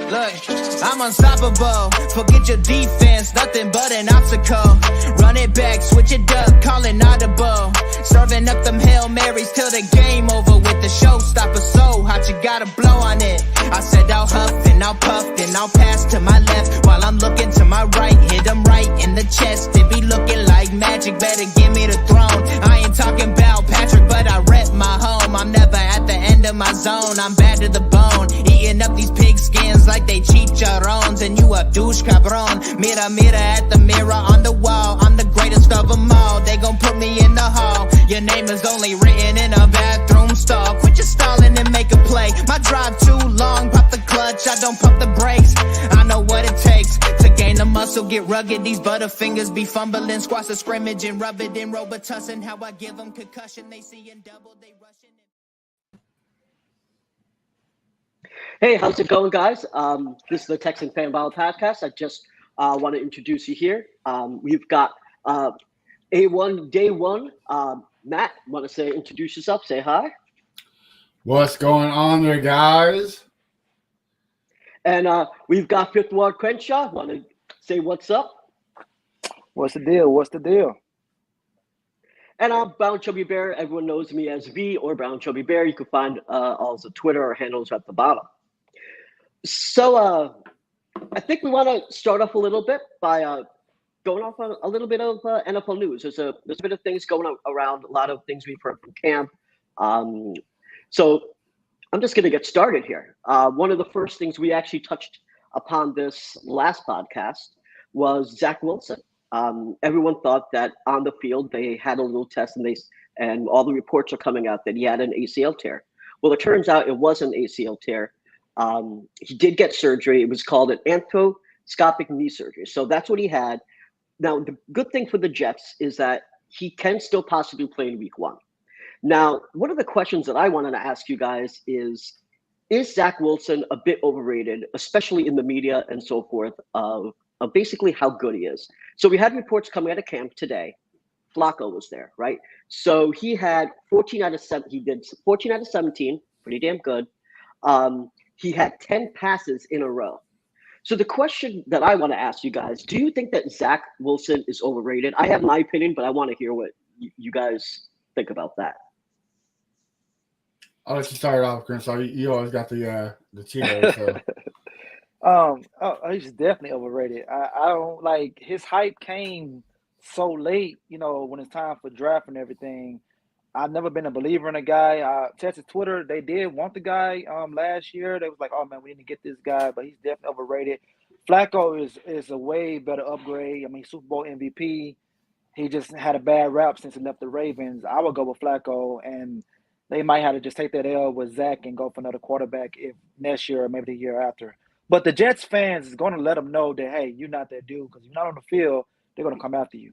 Look, I'm unstoppable. Forget your defense, nothing but an obstacle. Run it back, switch it up, call it audible. Serving up them Hail Marys till the game over with the showstopper. So hot, you gotta blow on it. I said I'll huff and I'll puff, then I'll pass to my left while I'm looking to my right. Hit them right in the chest. It be looking like magic, better give me the throne. I ain't talking about Patrick, but I rep my home. I'm never at the end of my zone. I'm bad to the bone, eating up these pig skins like they chicharrones. And you a douche cabron. Mira, mira at the mirror on the wall. I'm the greatest of them all. They gon' put me in the hall. Your name is only written in a bathroom stall. Quit your stalling and make a play. My drive too long, pop the clutch, I don't pump the brakes. I know what it takes to gain the muscle, get rugged. These butterfingers be fumbling, squash the scrimmage and rub it in Robitussin. How I give them concussion, they see in double, they rushing it. Hey, how's it going, guys? This is the Texan Fan Battle Podcast. I just want to introduce you here. We've got A1 Day 1. Matt, want to introduce yourself? Say hi. What's going on there, guys? And we've got Fifth Ward Crenshaw. Want to say what's up? What's the deal? What's the deal? And I'm Brown Chubby Bear. Everyone knows me as V or Brown Chubby Bear. You can find all the Twitter or handles at the bottom. So I think we want to start off a little bit by going off on a little bit of NFL news. There's a bit of things going around, a lot of things we've heard from camp. So I'm just going to get started here. One of the first things we actually touched upon this last podcast was Zach Wilson. Everyone thought that on the field they had a little test and all the reports are coming out that he had an ACL tear. Well, it turns out it was an ACL tear. He did get surgery. It was called an arthroscopic knee surgery. So that's what he had. Now, the good thing for the Jets is that he can still possibly play in Week 1. Now, one of the questions that I wanted to ask you guys is Zach Wilson a bit overrated, especially in the media and so forth, of basically how good he is? So we had reports coming out of camp today. Flacco was there, right? So he had 14 out of 7. He did 14 out of 17, pretty damn good. He had 10 passes in a row. So the question that I want to ask you guys, do you think that Zach Wilson is overrated? I have my opinion, but I want to hear what you guys think about that. I'll let you start off, Chris. So you always got the Cheetos. So. He's definitely overrated. I don't like his hype came so late, when it's time for draft and everything. I've never been a believer in a guy. Texas Twitter, they did want the guy last year. They was like, oh, man, we need to get this guy, but he's definitely overrated. Flacco is a way better upgrade. I mean, Super Bowl MVP. He just had a bad rap since he left the Ravens. I would go with Flacco, and they might have to just take that L with Zach and go for another quarterback if next year or maybe the year after. But the Jets fans is going to let them know that, hey, you're not that dude, because if you're not on the field, they're going to come after you.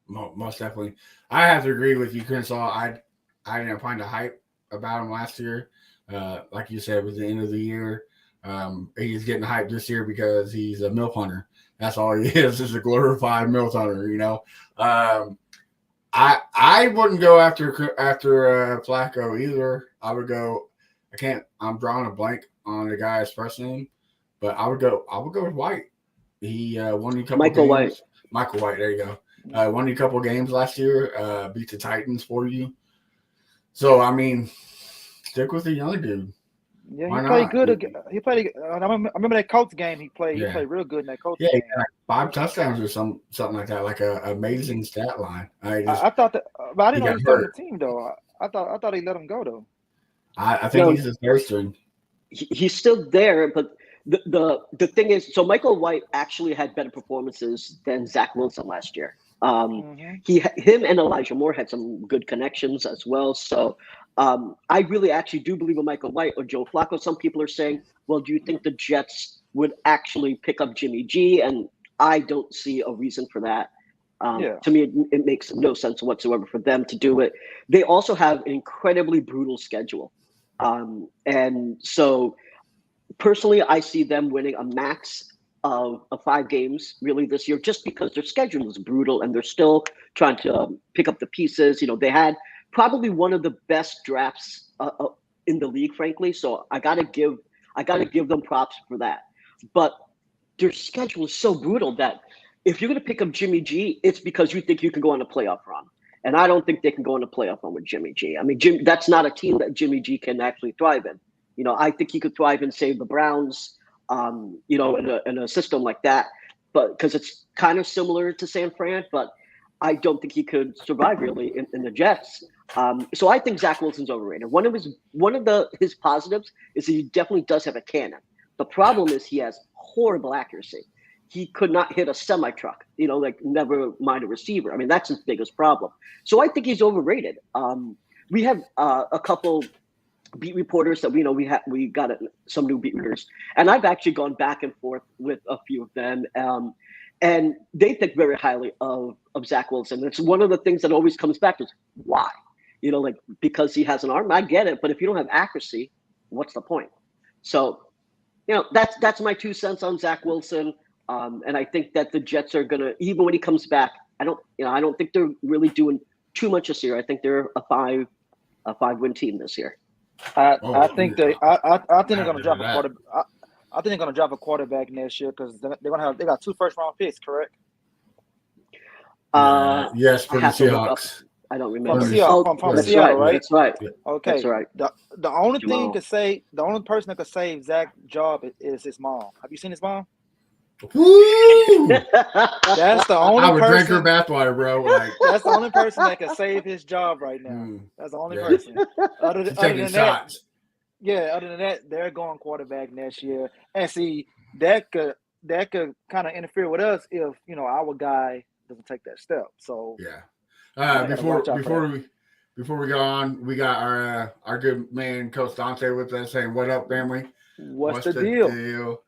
Most definitely. I have to agree with you, Crenshaw. I didn't find the hype about him last year. Like you said, it was the end of the year. He's getting hyped this year because he's a milk hunter. That's all he is a glorified milk hunter, I wouldn't go after Flacco either. I would go. I'm drawing a blank on the guy's first name, but I would go with White. He won a couple Michael games. White. Michael White. There you go. Won a couple games last year. Beat the Titans for you. So I mean, stick with the young dude. Yeah, Why he played not? good. He played. I remember that Colts game. He played. Yeah. He played real good in that Colts Yeah, game. like 5 touchdowns or something like that. Like a amazing stat line. I thought that, but I didn't know got he started hurt. the team though. I thought he let him go though. I think he's his third string. He's still there, but the thing is, so Michael White actually had better performances than Zach Wilson last year. Him and Elijah Moore had some good connections as well. So I really actually do believe in Michael White or Joe Flacco. Some people are saying, well, do you think the Jets would actually pick up Jimmy G? And I don't see a reason for that. To me, it makes no sense whatsoever for them to do it. They also have an incredibly brutal schedule. And so personally, I see them winning a max of 5 games really this year, just because their schedule is brutal and they're still trying to pick up the pieces. They had probably one of the best drafts in the league, frankly. So I got to give I got to give them props for that. But their schedule is so brutal that if you're going to pick up Jimmy G, it's because you think you can go on a playoff run. And I don't think they can go on a playoff run with Jimmy G. I mean, that's not a team that Jimmy G can actually thrive in. You know, I think he could thrive in, say, the Browns, you know, in a system like that. But because it's kind of similar to San Fran, but I don't think he could survive really in the Jets. So I think Zach Wilson's overrated. One of his positives is that he definitely does have a cannon. The problem is he has horrible accuracy. He could not hit a semi-truck, you know, like never mind a receiver. I mean, that's his biggest problem. So I think he's overrated. We have a couple beat reporters that we got some new beat reporters, and I've actually gone back and forth with a few of them, and they think very highly of Zach Wilson. It's one of the things that always comes back is why, you know, like because he has an arm. I get it, but if you don't have accuracy, what's the point? So, you know, that's my 2 cents on Zach Wilson, and I think that the Jets are gonna, even when he comes back, I don't think they're really doing too much this year. I think they're a 5-win team this year. I think they're gonna drop a quarterback. I think they're gonna drop a quarterback next year because they got 2 first-round picks, correct? Yes, for the Seahawks. I don't remember. From that's Seattle, right? That's right. Okay. That's right. The only the only person that could save Zach's job is his mom. Have you seen his mom? Woo! That's the only I would drink her person. bathwater, bro. Like, That's the only person that can save his job right now. That's the only person. Other than that, other than that, they're going quarterback next year. And see, that could kind of interfere with us if, you know, our guy doesn't take that step. So before we go on, we got our good man Coach Dante with us saying, "What up, family? What's the deal?"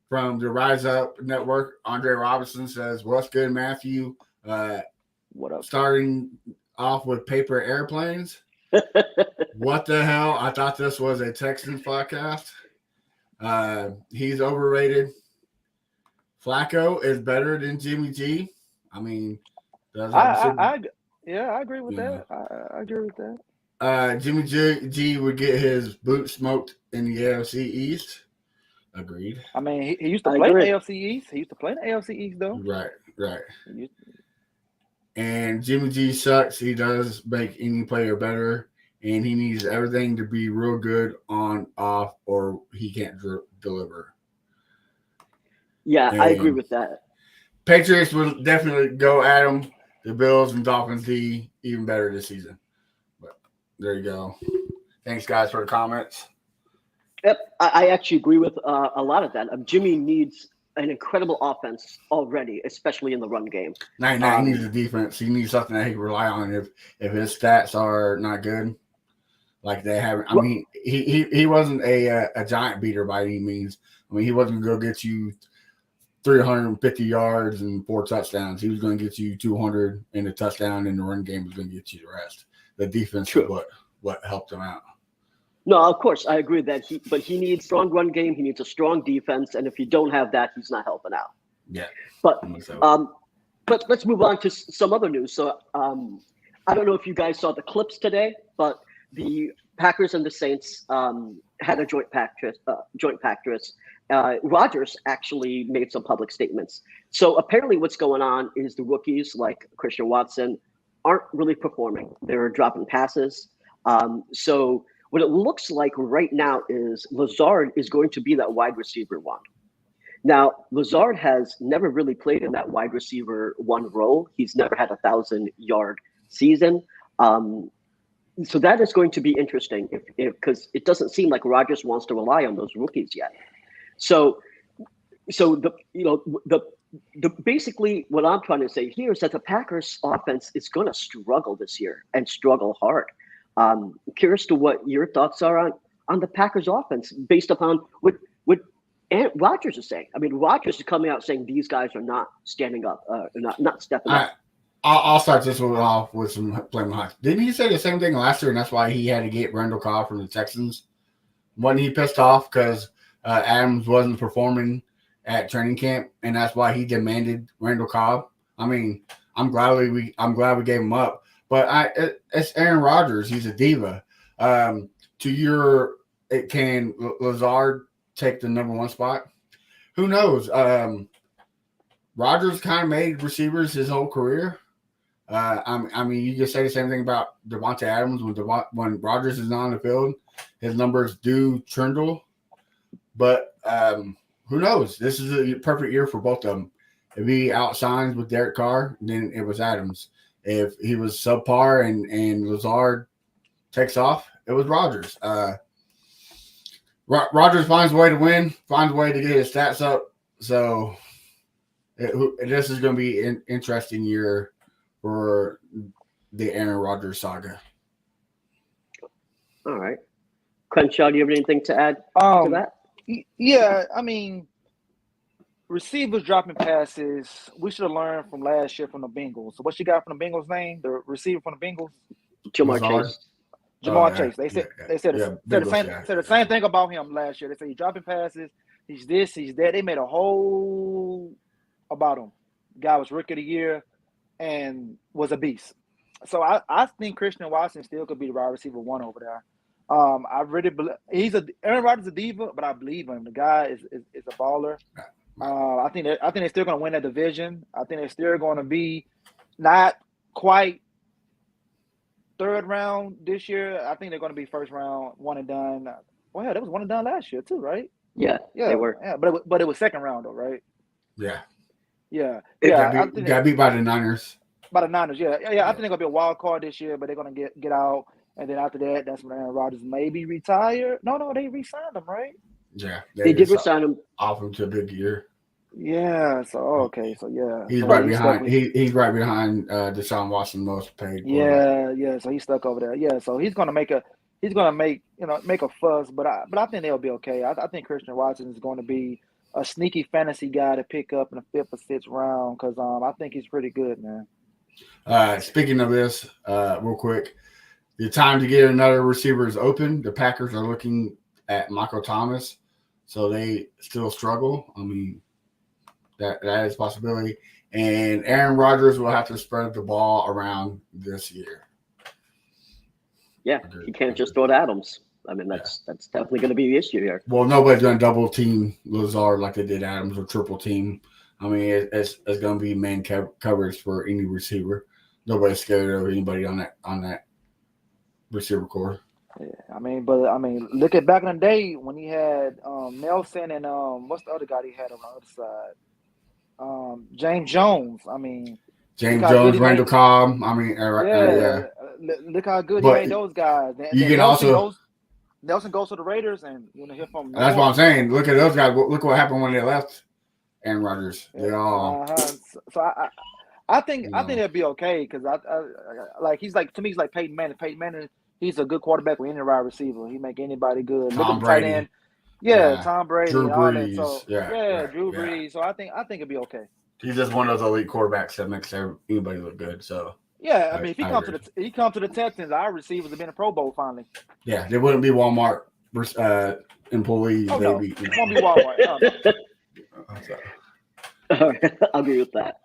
From the Rise Up Network, Andre Robinson says, "What's good, Matthew? What up? Starting off with paper airplanes. What the hell? I thought this was a Texans podcast. He's overrated. Flacco is better than Jimmy G. I mean, I agree with that. I agree with that. Jimmy G would get his boot smoked in the AFC East. Agreed. I mean, he used to play in the AFC East. He used to play in the AFC East, though. Right. And Jimmy G sucks. He does make any player better, and he needs everything to be real good on, off, or he can't deliver. Yeah, I agree with that. Patriots will definitely go at him. The Bills and Dolphins be even better this season. But there you go. Thanks, guys, for the comments. Yep, I actually agree with a lot of that. Jimmy needs an incredible offense already, especially in the run game. He needs a defense. He needs something that he can rely on if his stats are not good. Like they haven't. I mean, he wasn't a giant beater by any means. I mean, he wasn't going to go get you 350 yards and 4 touchdowns. He was going to get you 200 and a touchdown, and the run game was going to get you the rest. The defense is what helped him out. No, of course, I agree that he needs strong run game. He needs a strong defense, and if you don't have that, he's not helping out. Yeah. But let's move on to some other news. So I don't know if you guys saw the clips today, but the Packers and the Saints had a joint practice. Rodgers actually made some public statements. So apparently, what's going on is the rookies like Christian Watson aren't really performing. They're dropping passes. So what it looks like right now is Lazard is going to be that wide receiver 1. Now, Lazard has never really played in that wide receiver 1 role. He's never had 1,000-yard season. So that is going to be interesting because it doesn't seem like Rodgers wants to rely on those rookies yet. So basically what I'm trying to say here is that the Packers offense is going to struggle this year and struggle hard. Curious to what your thoughts are on the Packers offense based upon what Rodgers is saying. I mean, Rodgers is coming out saying these guys are not standing up, not stepping up. I'll start this one off with some playing hot. Didn't he say the same thing last year, and that's why he had to get Randall Cobb from the Texans? Wasn't he pissed off because Adams wasn't performing at training camp, and that's why he demanded Randall Cobb? I mean, I'm glad we gave him up. But it's Aaron Rodgers. He's a diva. To your can Lazard take the number 1 spot? Who knows? Rodgers kind of made receivers his whole career. I mean, you just say the same thing about Devontae Adams when Rodgers is not on the field, his numbers do trundle. But who knows? This is a perfect year for both of them. If he outsigns with Derek Carr, then it was Adams. If he was subpar and Lazard takes off, it was Rodgers. Rodgers finds a way to win, finds a way to get his stats up. So this is going to be an interesting year for the Aaron Rodgers saga. All right. Crenshaw, do you have anything to add to that? Yeah, I mean, receivers dropping passes. We should have learned from last year from the Bengals. So what you got from the Bengals' name? The receiver from the Bengals? Jamar Chase. Jamar Chase. They said the same thing about him last year. They said he's dropping passes. He's this, he's that. They made a whole about him. The guy was rookie of the year and was a beast. So I think Christian Watson still could be the wide receiver 1 over there. I really believe Aaron Rodgers is a diva, but I believe him. The guy is a baller. I think they're still going to win that division. I think they're still going to be not quite 3rd round this year. I think they're going to be 1st round, 1 and done. Well, yeah, that was 1 and done last year too, right? Yeah, they were. Yeah, but it was 2nd round though, right? Yeah. Got beat by the Niners. By the Niners, yeah. I think they're going to be a wild card this year, but they're going to get out. And then after that, that's when Aaron Rodgers maybe retire. No, they re-signed him, right? Yeah. They did re-sign him. Off him to a big year. Yeah, so okay, so yeah. He's right behind he's right behind Deshaun Watson, most paid. Yeah, so he's stuck over there. Yeah, so he's gonna make a fuss, but I think they'll be okay. I think Christian Watson is going to be a sneaky fantasy guy to pick up in the 5th or 6th round because I think he's pretty good, man. Speaking of this, real quick, the time to get another receiver is open. The Packers are looking at Michael Thomas, so they still struggle. I mean, that is a possibility. And Aaron Rodgers will have to spread the ball around this year. Yeah, he can't just throw to Adams. I mean, that's definitely going to be the issue here. Well, nobody's going to double team Lazard like they did Adams or triple team. I mean, it's going to be man coverage for any receiver. Nobody's scared of anybody on that receiver core. Yeah, I mean, look at back in the day when he had Nelson and what's the other guy he had on the other side? James Jones. I mean, James Jones, Randall Cobb. I mean, look how good he made those guys. You can Nelson goes to the Raiders, and you want to hear from. That's what I'm saying. Look at those guys. Look what happened when they left Aaron Rodgers. They all. So I think they'll be okay because he's like to me he's like Peyton Manning. Peyton Manning, he's a good quarterback with any wide receiver. He make anybody good. Tom Brady. Tom Brady. Drew Brees. So, Drew Brees. So I think it'll be okay. He's just one of those elite quarterbacks that makes anybody look good. So yeah, I mean, if he comes to the Texans, our receivers have been a Pro Bowl finally. Yeah, they wouldn't be Walmart employees. No, it won't be Walmart. All right, I'll agree with that.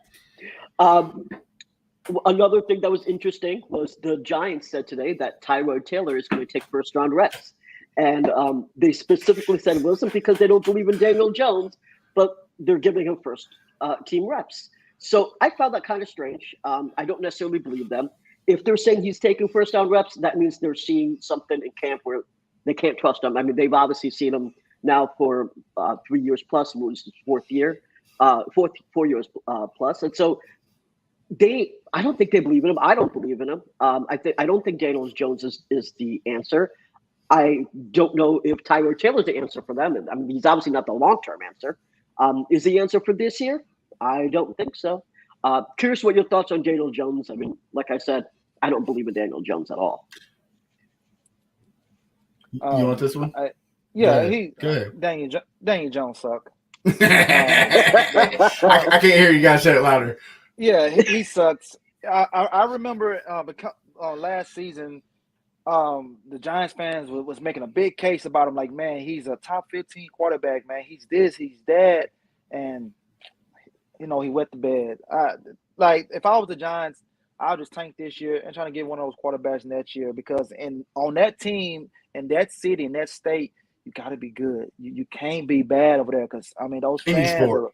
Another thing that was interesting was the Giants said today that Tyrod Taylor is going to take 1st-round reps. And they specifically said it wasn't because they don't believe in Daniel Jones, but they're giving him 1st-team reps. So I found that kind of strange. I don't necessarily believe them. If they're saying he's taking 1st-round reps, that means they're seeing something in camp where they can't trust him. I mean, they've obviously seen him now for 3 years plus, was his 4th year, 4 years plus. And so I don't think they believe in him. I don't believe in him. I don't think Daniel Jones is the answer. I don't know if Tyrod Taylor's the answer for them. I mean, he's obviously not the long-term answer. Is the answer for this year? I don't think so. Curious what your thoughts on Daniel Jones. I mean, like I said, I don't believe in Daniel Jones at all. You want this one? Daniel Jones suck. I can't hear you guys say it louder. Yeah, he sucks. I remember last season, the Giants fans was making a big case about him. Like, man, he's a top 15 quarterback, man. He's this, he's that. And, he wet the bed. If I was the Giants, I would just tank this year and try to get one of those quarterbacks next year because on that team in that city, in that state, you got to be good. You can't be bad over there because, I mean, those fans are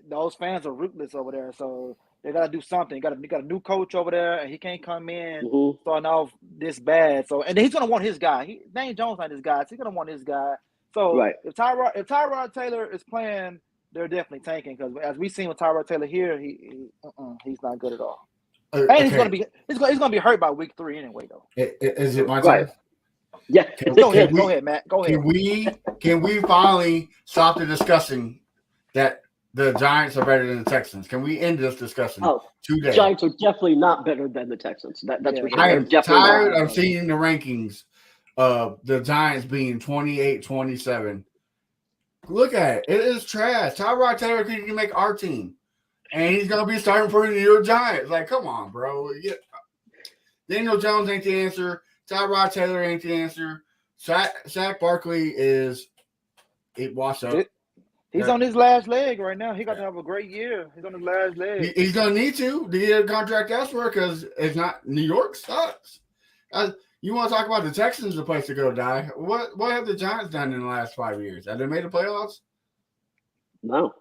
those fans are ruthless over there. So they got to do something. You got a new coach over there, and he can't come in starting off this bad. So, and he's going to want his guy. Dane Jones not his guy. So he's going to want his guy. So if Tyrod Taylor is playing, they're definitely tanking because as we've seen with Tyrod Taylor here, he's not good at all. And he's gonna be hurt by week 3 anyway, though. Is it my time? Yeah. Go ahead, Matt. Go ahead. Can we finally stop the discussing that the Giants are better than the Texans? Can we end this discussion today? The Giants are definitely not better than the Texans. That's for sure. I am tired of seeing the rankings of the Giants being 28-27. Look at it. It is trash. Tyrod Taylor can make our team. And he's going to be starting for the New York Giants. Like, come on, bro. Yeah. Daniel Jones ain't the answer. Tyrod Taylor ain't the answer. Zach Barkley is washed up. He's on his last leg right now. He got to have a great year. He's on his last leg. He's going to need to get a contract elsewhere because it's not – New York sucks. You want to talk about the Texans, the place to go die. What have the Giants done in the last 5 years? Have they made the playoffs? No.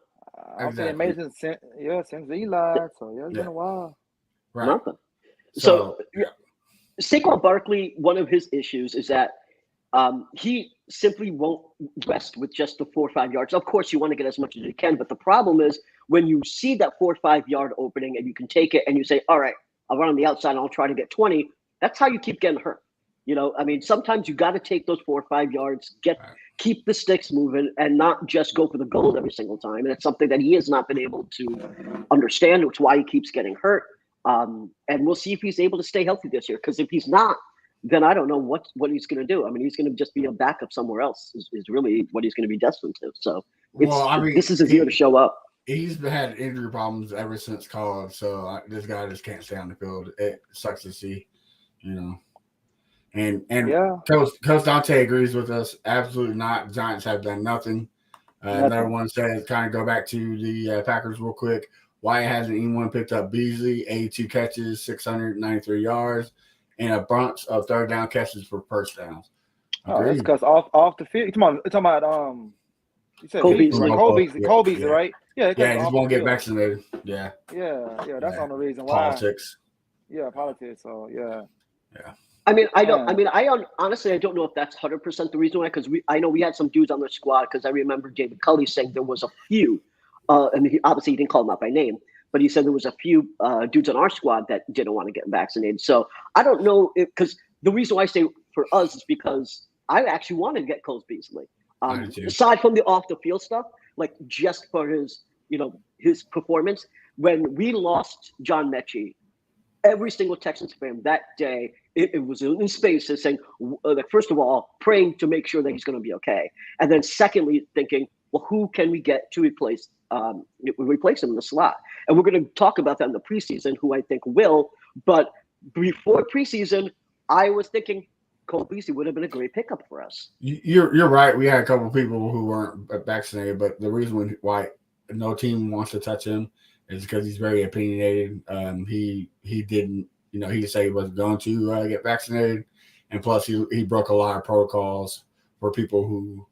Exactly. They made it since Eli. So, it's been a while. Right. Nothing. So Saquon Barkley, one of his issues is that he simply won't rest with just the 4 or 5 yards. Of course, you want to get as much as you can, but the problem is when you see that 4 or 5 yard opening and you can take it and you say, all right, I'll run on the outside and I'll try to get 20, that's how you keep getting hurt. You know, I mean, sometimes you got to take those 4 or 5 yards, keep the sticks moving, and not just go for the goal every single time. And it's something that he has not been able to understand, which is why he keeps getting hurt. And we'll see if he's able to stay healthy this year. Because if he's not, then I don't know what he's going to do. I mean, he's going to just be a backup somewhere else. Is really what he's going to be destined to. So, this is his year to show up. He's had injury problems ever since college. So this guy just can't stay on the field. It sucks to see, you know. And Coach Dante agrees with us. Absolutely not. The Giants have done nothing. Another one says, kind of go back to the Packers real quick. Why hasn't anyone picked up Beasley? 82 catches, 693 yards, and a bunch of third down catches for first downs. That's because off the field. You're talking about you said Cole Beasley, right? Yeah, he just won't get vaccinated. Yeah. That's on the reason why. Politics. Yeah, politics. So yeah. I mean, honestly, I don't know if that's 100% the reason why. Because I know we had some dudes on the squad. Because I remember David Culley saying there was a few. And he didn't call them out by name, but he said there was a few dudes on our squad that didn't want to get vaccinated. So I don't know because the reason why I say for us is because I actually wanted to get Cole Beasley. Aside from the off the field stuff, like just for his performance. When we lost John Mechie, every single Texans fan that day, it was in spaces saying, first of all, praying to make sure that he's going to be okay. And then secondly, thinking, well, who can we get to replace him in the slot? And we're going to talk about that in the preseason, who I think will. But before preseason, I was thinking Cole Beasley would have been a great pickup for us. You're right. We had a couple of people who weren't vaccinated, but the reason why no team wants to touch him is because he's very opinionated. He didn't, he said he wasn't going to get vaccinated, and plus he broke a lot of protocols for people who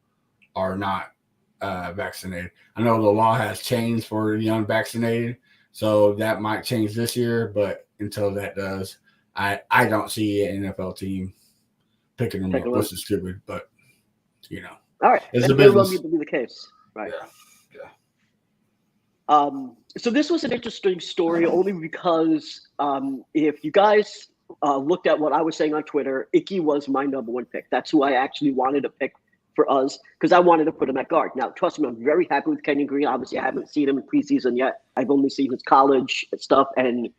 are not vaccinated. I know the law has changed for the unvaccinated, so that might change this year. But until that does, I don't see an NFL team picking him up. This is stupid, but all right, it's a business. Will be the case, right? Yeah. So this was an interesting story only because if you guys looked at what I was saying on Twitter, Icky was my number one pick. That's who I actually wanted to pick for us because I wanted to put him at guard. Now, trust me, I'm very happy with Kenyon Green. Obviously, I haven't seen him in preseason yet. I've only seen his college stuff and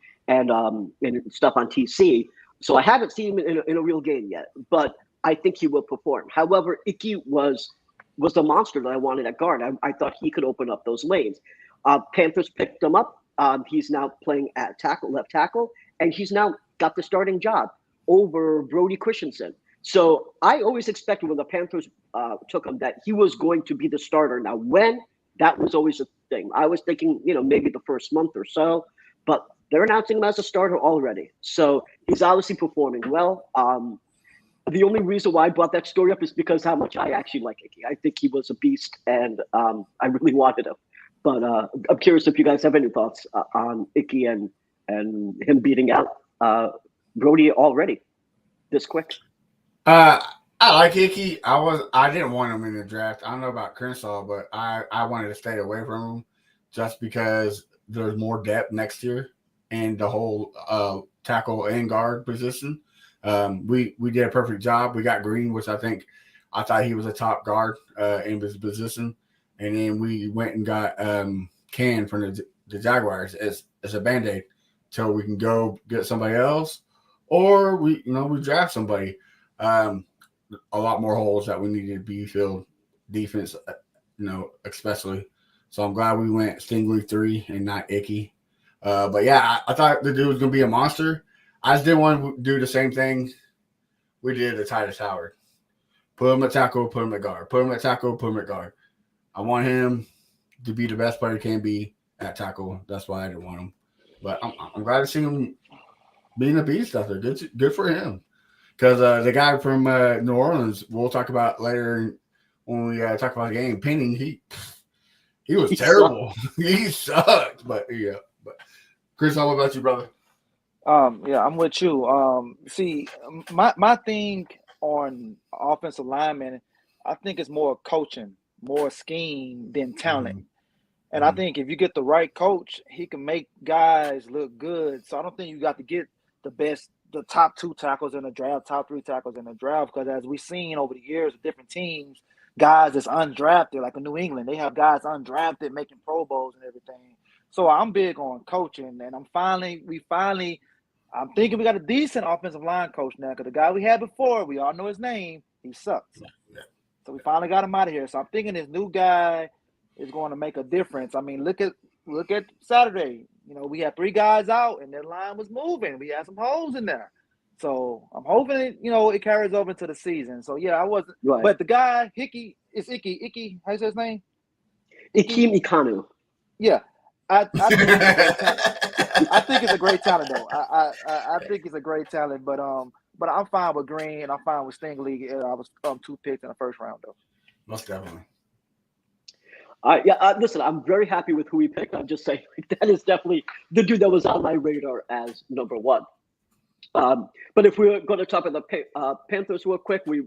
stuff on TC. So I haven't seen him in a real game yet, but I think he will perform. However, Icky was the monster that I wanted at guard. I thought he could open up those lanes. Panthers picked him up. He's now playing at left tackle, and he's now got the starting job over Brody Christensen. So I always expected when the Panthers took him that he was going to be the starter. Now, when that was always a thing. I was thinking, maybe the first month or so, but they're announcing him as a starter already. So he's obviously performing well. The only reason why I brought that story up is because how much I actually like Icky. I think he was a beast, and I really wanted him. But I'm curious if you guys have any thoughts on Icky and him beating out Brody already this quick. I like Icky. I didn't want him in the draft. I don't know about Crenshaw, but I wanted to stay away from him just because there's more depth next year and the whole tackle and guard position. We did a perfect job. We got Green, which I thought he was a top guard in his position, and then we went and got Can from the Jaguars as a Band-Aid till we can go get somebody else, or we draft somebody. A lot more holes that we needed to be filled, defense, especially. So I'm glad we went Stingley 3 and not Icky. But yeah, I thought the dude was gonna be a monster. I just didn't want to do the same thing we did to Titus Howard. Put him at tackle, put him at guard. Put him at tackle, put him at guard. I want him to be the best player he can be at tackle. That's why I didn't want him. But I'm glad to see him being a beast out there. Good for him. Because the guy from New Orleans, we'll talk about later when we talk about the game, Penning, he was terrible. He sucked. But yeah. But Chris, what about you, brother? Yeah, I'm with you. See, my thing on offensive linemen, I think it's more coaching, more scheme than talent. Mm-hmm. And I think if you get the right coach, he can make guys look good. So I don't think you got to get the top 2 tackles in the draft, top 3 tackles in the draft, because as we've seen over the years with different teams, guys that's undrafted, like in New England, they have guys undrafted making Pro Bowls and everything. So I'm big on coaching, and I'm thinking we got a decent offensive line coach now, because the guy we had before, we all know his name, he sucks. Yeah. So we finally got him out of here. So I'm thinking this new guy is going to make a difference. I mean, look at Saturday. We had 3 guys out, and their line was moving. We had some holes in there. So I'm hoping it carries over into the season. So yeah, I wasn't. Right. But the guy, Icky, how you say his name? Ikem Ekwonu. Yeah. I think it's a great talent, though. I think it's a great talent, but I'm fine with Green and I'm fine with Stingley. I was 2 picks in the first round, though. Most definitely. Listen, I'm very happy with who we picked. I'm just saying that is definitely the dude that was on my radar as number 1. But if we're going to talk about the Panthers real quick, we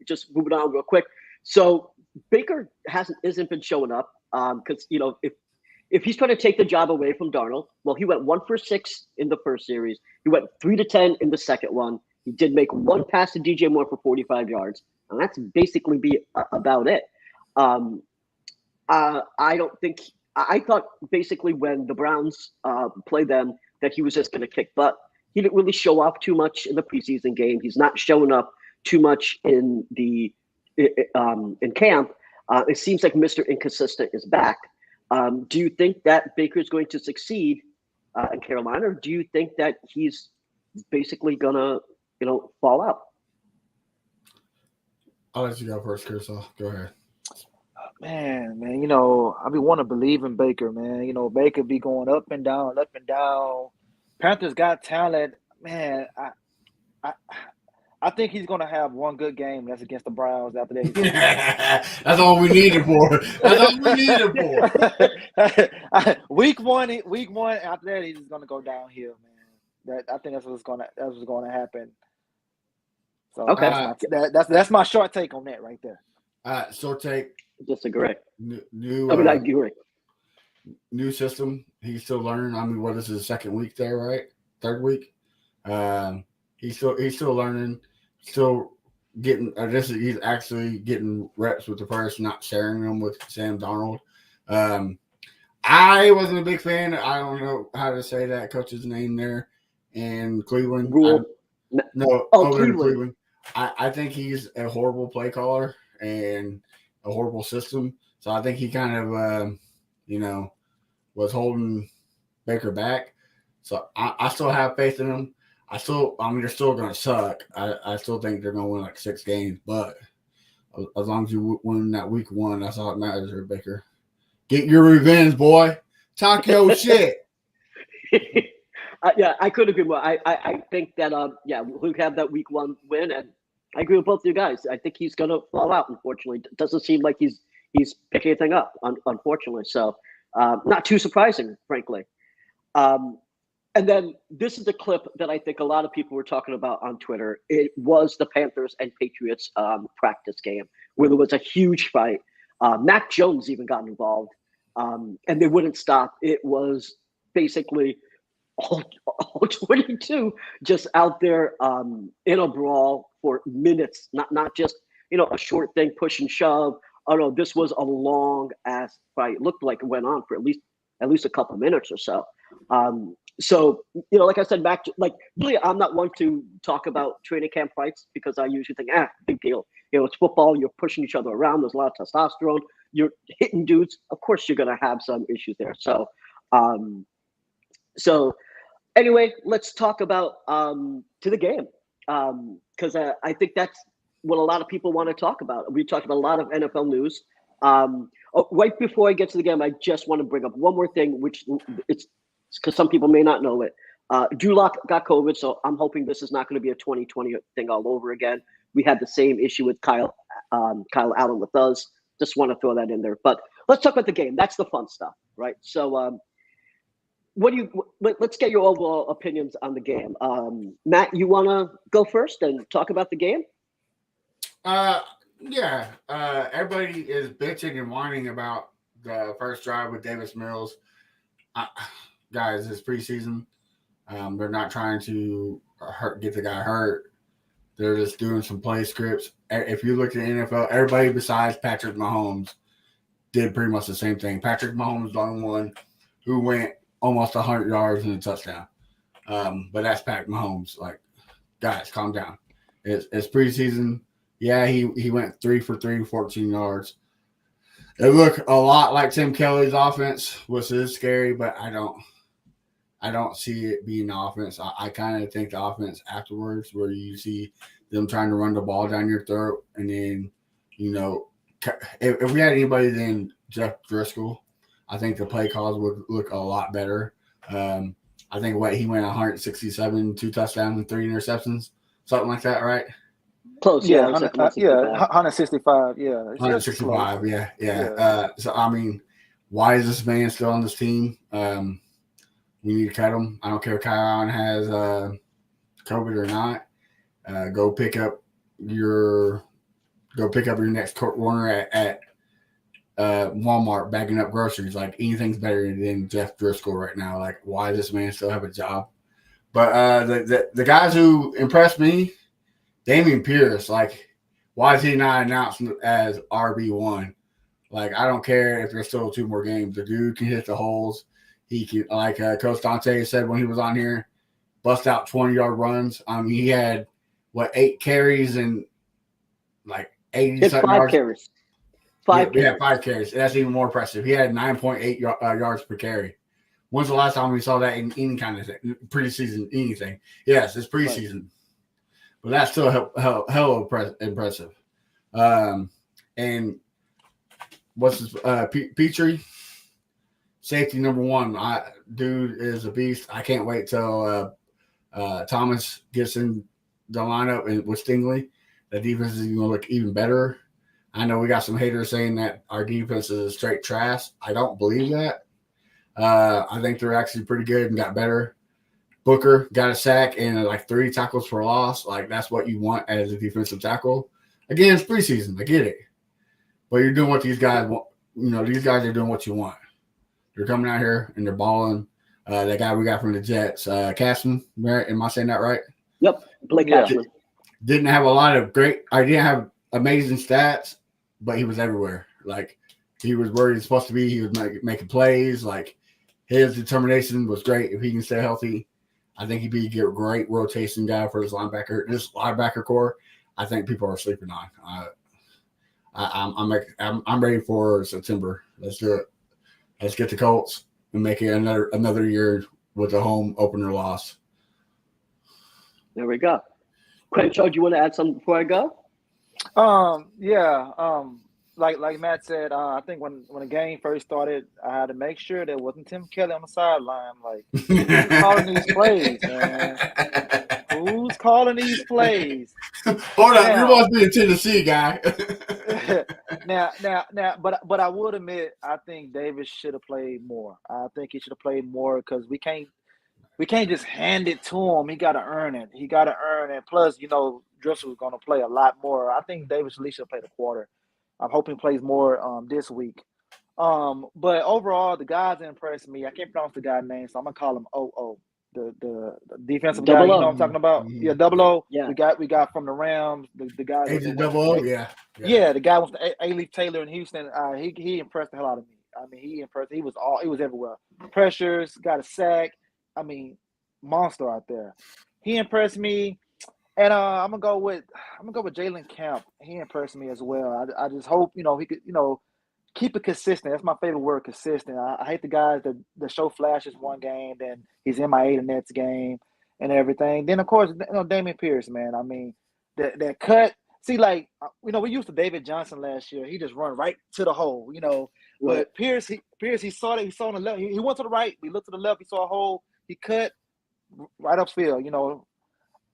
just moving on real quick. So Baker isn't been showing up because if he's trying to take the job away from Darnold, well, he went 1 for 6 in the first series. He went 3 to 10 in the second one. He did make 1 pass to DJ Moore for 45 yards, and that's basically about it. I thought basically when the Browns played them that he was just going to kick butt. He didn't really show off too much in the preseason game. He's not showing up too much in camp. It seems like Mr. Inconsistent is back. Do you think that Baker is going to succeed in Carolina, or do you think that he's basically gonna, fall out? I'll let you go first, Chris. Go ahead. Man, I want to believe in Baker, man. Baker be going up and down. Panthers got talent, man. I think he's gonna have one good game. That's against the Browns after that. That's all we needed for. Week one. After that, he's just gonna go downhill, man. I think that's what's gonna happen. So okay, that's my short take on that right there. Short take. Disagree. I agree. New system. He's still learning. I mean, what is his second week there, right? Third week. He's still learning. Still getting. He's actually getting reps with the players, not sharing them with Sam Darnold. I wasn't a big fan. I don't know how to say that coach's name there in Cleveland. Cleveland. I think he's a horrible play caller and a horrible system. So I think he kind of, was holding Baker back. So I still have faith in him. They're still going to suck. I still think they're going to win like 6 games. But as long as you win that week 1, that's all that matters, Baker. Get your revenge, boy. Talk your shit. I could agree more. I think that, we'll have that week 1 win, and I agree with both of you guys. I think he's going to fall out. Unfortunately, it doesn't seem like he's picking anything up. Unfortunately, so not too surprising, frankly. And then this is the clip that I think a lot of people were talking about on Twitter. It was the Panthers and Patriots practice game where there was a huge fight. Mac Jones even got involved, and they wouldn't stop. It was basically all 22 just out there in a brawl for minutes, not just a short thing, push and shove. Oh no, this was a long ass fight. It looked like it went on for at least a couple minutes or so. So like I said, really, I'm not one to talk about training camp fights because I usually think, big deal. It's football. You're pushing each other around. There's a lot of testosterone. You're hitting dudes. Of course, you're gonna have some issues there. So anyway, let's talk about to the game because I think that's what a lot of people want to talk about. We talked about a lot of NFL news. Right before I get to the game, I just want to bring up one more thing, which it's because some people may not know it. Drew Lock got COVID, so I'm hoping this is not going to be a 2020 thing all over again. We had the same issue with Kyle Allen with us. Just want to throw that in there. But let's talk about the game. That's the fun stuff, right? So let's get your overall opinions on the game. Matt, you want to go first and talk about the game? Yeah. Everybody is bitching and whining about the first drive with Davis Mills. Guys, it's preseason. They're not trying to get the guy hurt. They're just doing some play scripts. If you look at the NFL, everybody besides Patrick Mahomes did pretty much the same thing. Patrick Mahomes was the only one who went almost 100 yards in a touchdown. But that's Patrick Mahomes. Like, guys, calm down. It's preseason. Yeah, he went 3 for 3, 14 yards. It looked a lot like Tim Kelly's offense, which is scary, but I don't see it being the offense. I kind of think the offense afterwards, where you see them trying to run the ball down your throat, and then, if we had anybody than Jeff Driscoll, I think the play calls would look a lot better. I think he went 167, 2 touchdowns and 3 interceptions, something like that, right? Close, yeah, 165, yeah. 165, yeah. So, I mean, why is this man still on this team? We need to cut him. I don't care if Kyle Allen has COVID or not. Go pick up your next corner at Walmart bagging up groceries. Like, anything's better than Jeff Driscoll right now. Like, why does this man still have a job? But the guys who impressed me, Dameon Pierce, like, why is he not announced as RB1? Like, I don't care if there's still 2 more games. The dude can hit the holes. He can, like Coach Dante said when he was on here, bust out 20-yard runs. He had, 8 carries and, 80-something yards? 5 carries. 5 carries. Yeah, 5 carries. That's even more impressive. He had 9.8 yards per carry. When's the last time we saw that in any kind of thing? Preseason, anything. Yes, it's preseason. Right. But that's still hell impressive. And what's his Petrie? Safety number 1. Dude is a beast. I can't wait till Thomas gets in the lineup and with Stingley. The defense is going to look even better. I know we got some haters saying that our defense is straight trash. I don't believe that. I think they're actually pretty good and got better. Booker got a sack and 3 tackles for loss. Like, that's what you want as a defensive tackle. Again, it's preseason. I get it. But you're doing what these guys want. These guys are doing what you want. They're coming out here and they're balling. That guy we got from the Jets, Cashman, right? Am I saying that right? Yep, Blake Cashman. Didn't have a lot of I didn't have amazing stats, but he was everywhere. Like, he was where he's supposed to be. He was making plays. Like, his determination was great. If he can stay healthy, I think he'd be a great rotation guy for this linebacker core. I think people are sleeping on. I'm ready for September. Let's do it. Let's get the Colts and make it another year with a home opener loss. There we go. Crenshaw, do you want to add something before I go? Like Matt said, I think when the game first started, I had to make sure there wasn't Tim Kelly on the sideline. Like, who's calling these plays, man? Who's calling these plays. Hold up, you must be a Tennessee guy. now, but I would admit, I think Davis should have played more. I think he should have played more because we can't just hand it to him. He got to earn it. Plus, Driscoll was going to play a lot more. I think Davis at least should have played a quarter. I'm hoping he plays more this week. But overall, the guys impressed me. I can't pronounce the guy's name, so I'm gonna call him OO. The defensive guy, you know what I'm talking about? Mm-hmm. Yeah, double O. Yeah. We got from the Rams, the guy. Agent double O, yeah. Yeah, the guy with the A-Leaf Taylor in Houston. He impressed the hell out of me. I mean, he impressed. He was everywhere. Pressures, got a sack. I mean, monster out there. He impressed me. And I'm gonna go with Jalen Camp. He impressed me as well. I just hope he could keep it consistent. That's my favorite word, consistent. I hate the guys that show flashes one game, then he's MIA the next game and everything. Then of course, Dameon Pierce, man. I mean, that cut. See, like we used to David Johnson last year. He just run right to the hole, Right. But Pierce, he saw that. He saw on the left. He went to the right. He looked to the left. He saw a hole. He cut right upfield.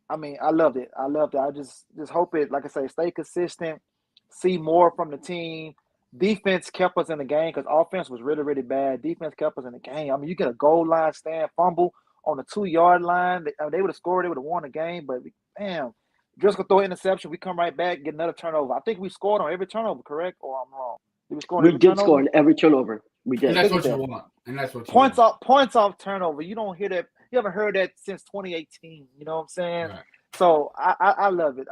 I mean, I loved it. I just hope it, like I say, stay consistent, see more from the team. Defense kept us in the game because offense was really, really bad. Defense kept us in the game. I mean, you get a goal line stand fumble on the 2-yard line. They would have scored. They would have won the game. But, damn, Driscoll throw an interception. We come right back, get another turnover. I think we scored on every turnover, correct? Or I'm wrong? Did we score on every turnover? Score on every turnover. We did. And that's what you want. Points off turnover. You don't hear that. You haven't heard that since 2018. You know what I'm saying? Right. So I love it.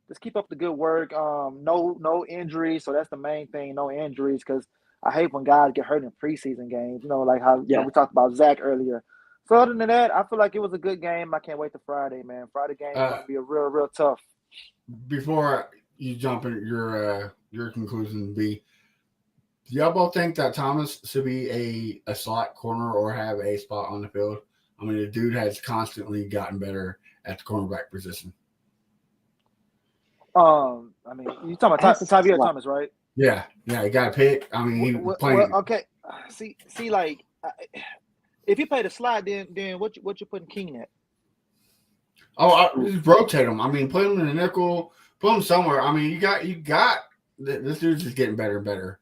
Just keep up the good work. No injuries. So that's the main thing. No injuries, because I hate when guys get hurt in preseason games. Like how we talked about Zach earlier. So other than that, I feel like it was a good game. I can't wait to Friday, man. Friday game is going to be a real tough. Before you jump in your conclusion, B, do y'all both think that Thomas should be a slot corner or have a spot on the field? I mean, the dude has constantly gotten better at the cornerback position. I mean, you talking about Tavierre Thomas, right? Yeah, he got a pick. I mean, he playing. Well, okay. See, like if you play the slot, then what you putting King at? Oh, just rotate him. I mean, put him in the nickel, put him somewhere. I mean, you got this dude's just getting better and better.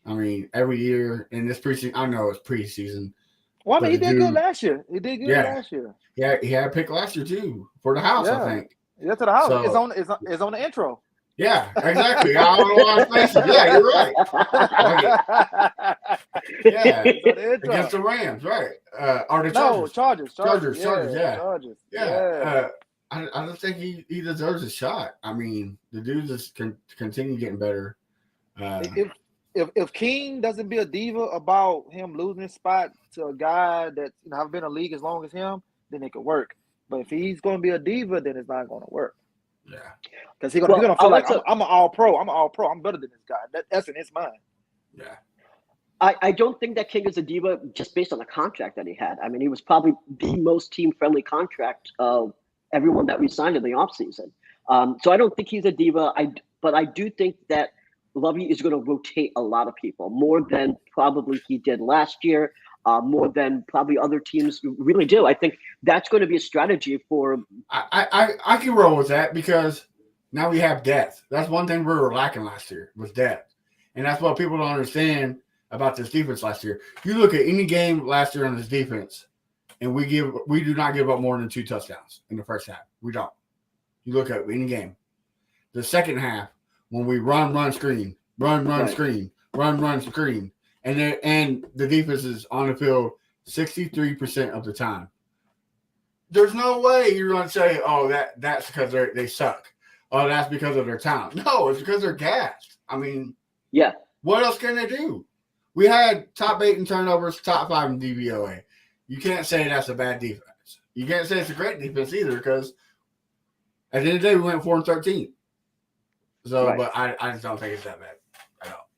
I mean, every year in this preseason, I know it's preseason. Well, I mean, he did good last year. Yeah, he had a pick last year too for the house, I think. Yeah, to the house. So, it's on the intro. Yeah, exactly. I don't know why I'm facing. Yeah, you're right. Yeah, against the Rams, right? Or the Chargers. Chargers. Yeah. Chargers. Yeah. I just think he deserves a shot. I mean, the dude just continue getting better. If King doesn't be a diva about him losing his spot to a guy that have been in the league as long as him, then it could work. But if he's going to be a diva, then it's not going to work. Yeah, because he's going to feel like I'm an all-pro. I'm better than this guy. That's in his mind. Yeah. I don't think that King is a diva just based on the contract that he had. I mean, he was probably the most team-friendly contract of everyone that we signed in the offseason. So I don't think he's a diva. But I do think that Lovey is going to rotate a lot of people, more than probably he did last year, more than probably other teams really do. I think that's going to be a strategy for. I can roll with that because now we have depth. That's one thing we were lacking last year was depth, and that's what people don't understand about this defense last year. You look at any game last year on this defense, and we do not give up more than 2 touchdowns in the first half. We don't. You look at any game. The second half, when we run screen, screen, and the defense is on the field 63% of the time. There's no way you're going to say, "Oh, that's because they suck." Oh, that's because of their talent. No, it's because they're gassed. I mean, yeah. What else can they do? We had top 8 in turnovers, top 5 in DVOA. You can't say that's a bad defense. You can't say it's a great defense either because at the end of the day, we went 4-13. So, right. But I just don't think it's that bad at all.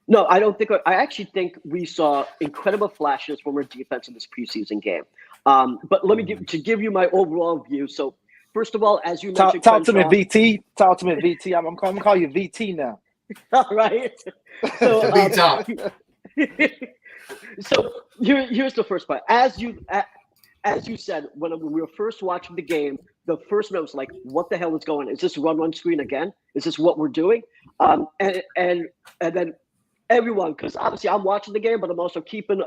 No, I don't think. I actually think we saw incredible flashes from our defense in this preseason game. But let me give you my overall view. So, first of all, as you mentioned, talk to me, VT. Talk to me, VT. I'm going to call you VT now. All right. So, top. So here's the first part. as you said, when we were first watching the game, the first minute was like, what the hell is going on? Is this run screen again? Is this what we're doing? And then everyone, because obviously I'm watching the game, but I'm also keeping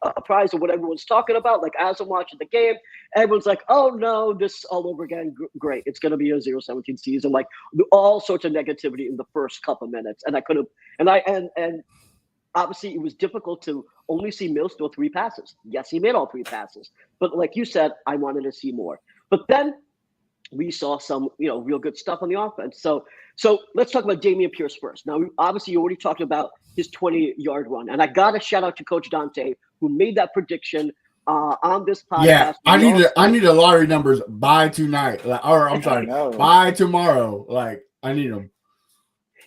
apprised of what everyone's talking about. Like as I'm watching the game, everyone's like, "Oh no, this all over again." Great, it's going to be a 0-17 season. Like all sorts of negativity in the first couple minutes, and I could have, and obviously it was difficult to only see Mills throw 3 passes. Yes, he made all 3 passes, but like you said, I wanted to see more. But then we saw some, real good stuff on the offense. So let's talk about Dameon Pierce first. Now, obviously, you already talked about his 20-yard run, and I got to shout out to Coach Dante who made that prediction on this podcast. Yeah, I need the lottery numbers by tonight, or I'm sorry, by tomorrow. Like I need them.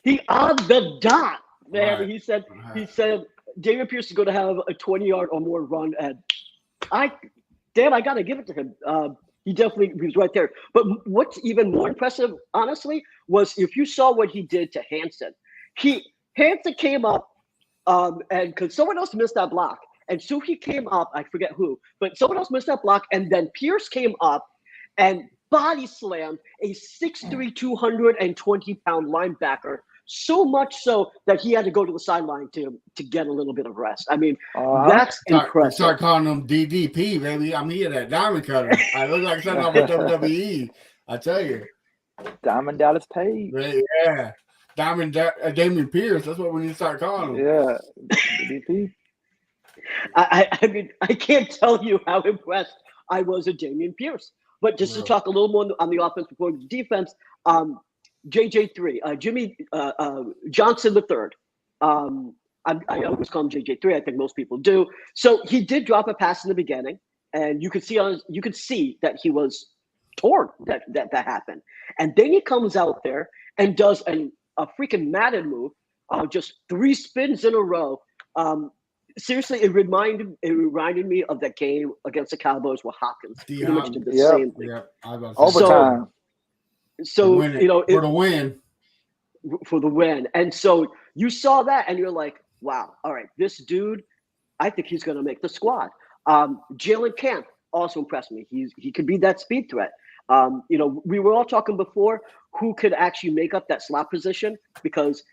He on the dot, man. Right. He said Dameon Pierce is going to have a 20-yard or more run, and I got to give it to him. He definitely was right there. But what's even more impressive, honestly, was if you saw what he did to Hansen. Hansen came up, and because someone else missed that block. And so he came up, I forget who, but someone else missed that block. And then Pierce came up and body slammed a 6'3", 220-pound linebacker, so much so that he had to go to the sideline to get a little bit of rest. I mean, that's impressive. Start calling him DDP, baby. I'm here at Diamond Cutter. I look like something off of WWE. I tell you. Diamond Dallas Page. Yeah. Dameon Pierce. That's what we need to start calling him. Yeah. DDP. I mean, I can't tell you how impressed I was at Dameon Pierce. But just to talk a little more on the offense before the defense, JJ3, Jimmy Johnson III. I always call him JJ3. I think most people do. So he did drop a pass in the beginning, and you could see that he was torn. That happened, and then he comes out there and does a freaking Madden move, just 3 spins in a row. Seriously, it reminded me of that game against the Cowboys with Hopkins. Pretty much did the same thing. Yep. Overtime. So for the win. And so you saw that and you're like, wow, all right, this dude, I think he's going to make the squad. Jalen Camp also impressed me. He could be that speed threat. We were all talking before who could actually make up that slot position because,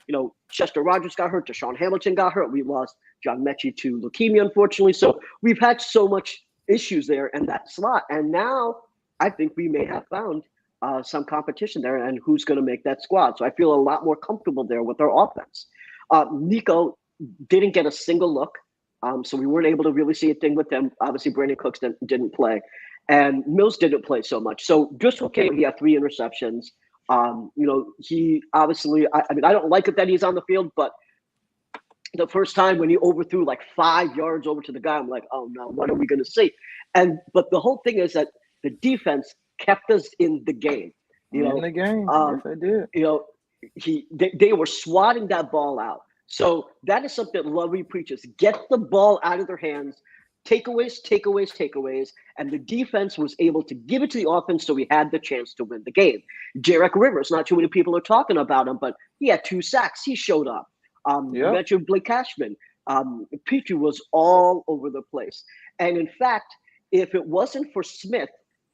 Chester Rogers got hurt, Deshaun Hamilton got hurt. We lost John Mechie to leukemia, unfortunately. So we've had so much issues there in that slot. And now I think we may have found some competition there and who's going to make that squad. So I feel a lot more comfortable there with our offense. Nico didn't get a single look. So we weren't able to really see a thing with them. Obviously, Brandon Cooks didn't play. And Mills didn't play so much. So just okay, he had 3 interceptions. He obviously, I don't like it that he's on the field, but the first time when he overthrew like 5 yards over to the guy, I'm like, oh no, what are we going to see? But the whole thing is that the defense kept us in the game. In the game, yes, they did. They were swatting that ball out. So that is something Lovely preaches. Get the ball out of their hands. Takeaways, and the defense was able to give it to the offense, so we had the chance to win the game. Jarek Rivers, not too many people are talking about him, but he had 2 sacks. He showed up. You mentioned Blake Cashman. Petrie was all over the place. And in fact, if it wasn't for Smith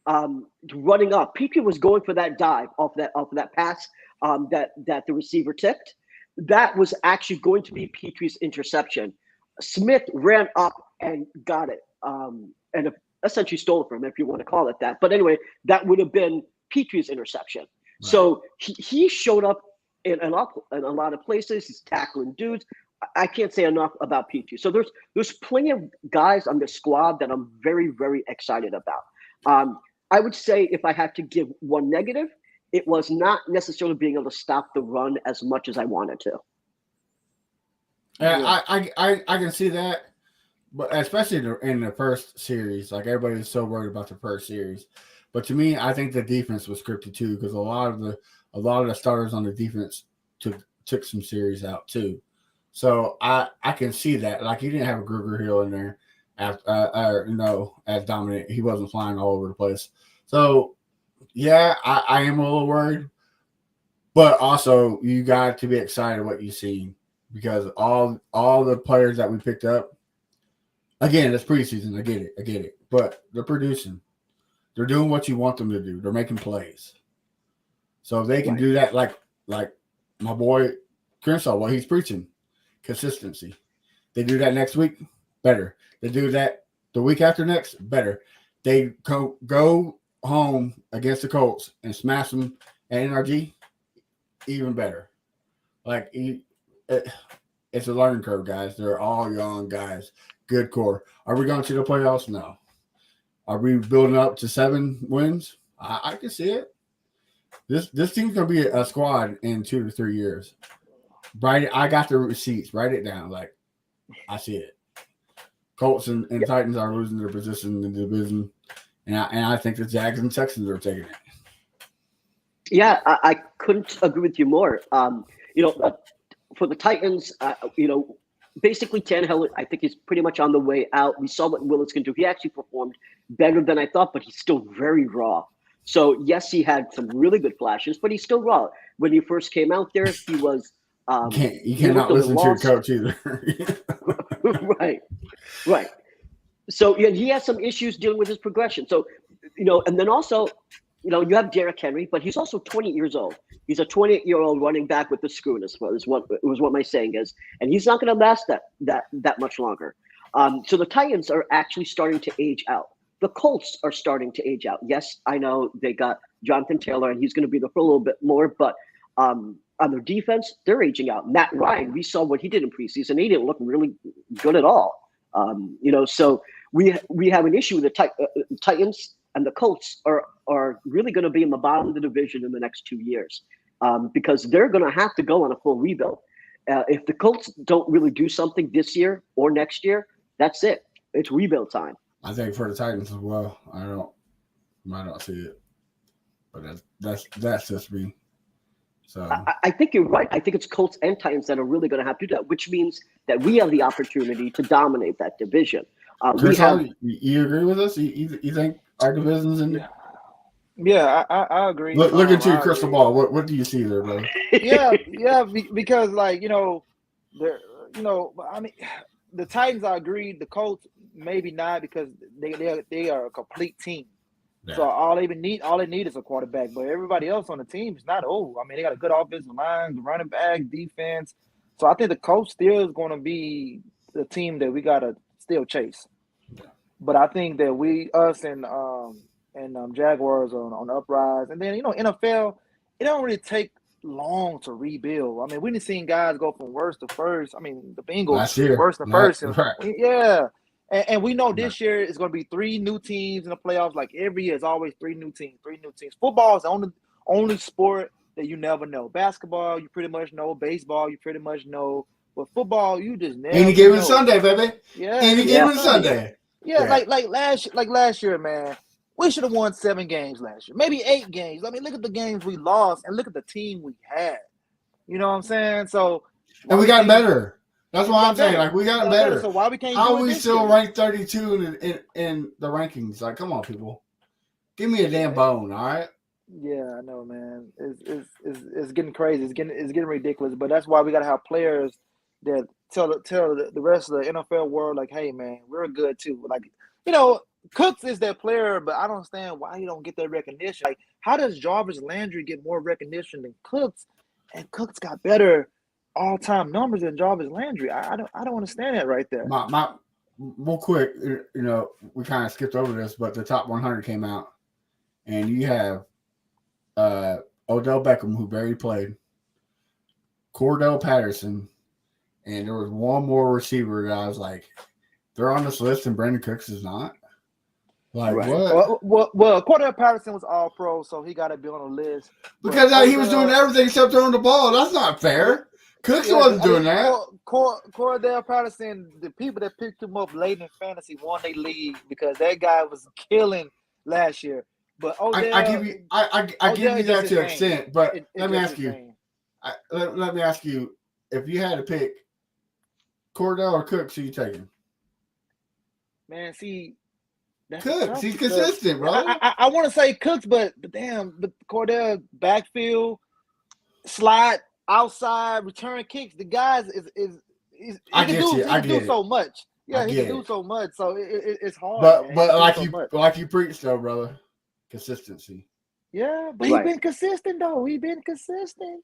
running up, Petrie was going for that dive off that pass that the receiver tipped. That was actually going to be Petrie's interception. Smith ran up and got it, and essentially stole it from him, if you want to call it that. But anyway, that would have been Petrie's interception. Right. So he showed up in a lot of places. He's tackling dudes. I can't say enough about Petrie. So there's plenty of guys on the squad that I'm very, very excited about. I would say if I had to give one negative, it was not necessarily being able to stop the run as much as I wanted to. I can see that, but especially in the first series, like everybody's so worried about the first series. But to me, I think the defense was scripted too, because a lot of the starters on the defense took some series out too. So I can see that. Like, he didn't have a Gruger Hill in there as dominant. He wasn't flying all over the place. So yeah, I am a little worried, but also you got to be excited what you see. Because all the players that we picked up, again, it's preseason. I get it. but they're producing. They're doing what you want them to do. They're making plays. So if they can do that, like my boy Crenshaw, what he's preaching, consistency. They do that next week, better. They do that the week after next, better. They go home against the Colts and smash them at NRG, even better. Like, it's a learning curve, guys. They're all young guys. Good core. Are we going to the playoffs? No. Are we building up to 7 wins? I can see it. This team's going to be a squad in 2 to 3 years. I got the receipts. Write it down. Like, I see it. Colts and Titans are losing their position in the division, and I think the Jags and Texans are taking it. Yeah, I couldn't agree with you more. For the Titans, basically Tannehill, I think he's pretty much on the way out. We saw what Willis can do. He actually performed better than I thought, but he's still very raw. So, yes, he had some really good flashes, but he's still raw. When he first came out there, he was you cannot listen to your coach either. Right. So, yeah, he has some issues dealing with his progression. So, and then also, you have Derrick Henry, but he's also 20 years old. He's a 28-year-old running back with the screw is what my saying is, and he's not going to last that much longer. So the Titans are actually starting to age out. The Colts are starting to age out. Yes, I know they got Jonathan Taylor, and he's going to be there for a little bit more, but on their defense, they're aging out. Matt Ryan, we saw what he did in preseason. He didn't look really good at all. So we have an issue with the Titans. And the Colts are really going to be in the bottom of the division in the next 2 years because they're going to have to go on a full rebuild. If the Colts don't really do something this year or next year, that's it. It's rebuild time. I think for the Titans as well. I don't see it, but that's just me. So I think you're right. I think it's Colts and Titans that are really going to have to do that, which means that we have the opportunity to dominate that division. You agree with us? You think our division's in there? Yeah, I agree. Look into your crystal ball. What do you see there, bro? Yeah, because I mean, the Titans, I agree. The Colts, maybe not because they are a complete team. Yeah. So all they need is a quarterback. But everybody else on the team is not old. I mean, they got a good offensive line, running back, defense. So I think the Colts still is going to be the team that we gotta still chase. Yeah. But I think that us and Jaguars are on the uprise. And then, NFL, it don't really take long to rebuild. I mean, we done seen guys go from worst to first. I mean, the Bengals worst to first. Right. Yeah. And we know this year is going to be 3 new teams in the playoffs. Like every year, it's always 3 new teams. Football is the only sport that you never know. Basketball, you pretty much know. Baseball, you pretty much know. But football, you just never know. Any given Sunday, baby. Yeah. Any given Sunday. Yeah, like last year, man. We should have won 7 games last year. Maybe 8 games. I mean, look at the games we lost and look at the team we had. You know what I'm saying? So and we got better. That's what I'm saying. Like, we got better. So why we can't How are we still ranked 32 in the rankings? Like, come on, people. Give me a damn bone, all right? Yeah, I know, man. It's getting crazy. It's getting ridiculous. But that's why we got to have players that tell the rest of the NFL world, like, hey, man, we're good too. Like, Cooks is that player, but I don't understand why he don't get that recognition. Like, how does Jarvis Landry get more recognition than Cooks? And Cooks got better all-time numbers than Jarvis Landry. I don't understand that right there. My real quick, we kind of skipped over this, but the top 100 came out, and you have Odell Beckham, who barely played, Cordell Patterson, and there was one more receiver that I was like, they're on this list and Brandon Cooks is not. Like, right. What? Well, Cordell Patterson was all pro, so he got to be on the list. Because he was doing everything except throwing the ball. That's not fair. Cooks wasn't doing that. Cordell Patterson, the people that picked him up late in fantasy won their league because that guy was killing last year. But Odell, I give you that to an extent. But let me ask you, if you had to pick Cordell or Cooks, who you taking? Man, see. Cooks, he's consistent, bro. I want to say Cooks, but Cordell backfield, slide, outside, return kicks. The guys is he can do so much. Yeah, he get can do it. so much. So it's hard. But Man. but He can do so much. like you preached though, brother, consistency. Yeah, but he Right. been consistent though. He been consistent.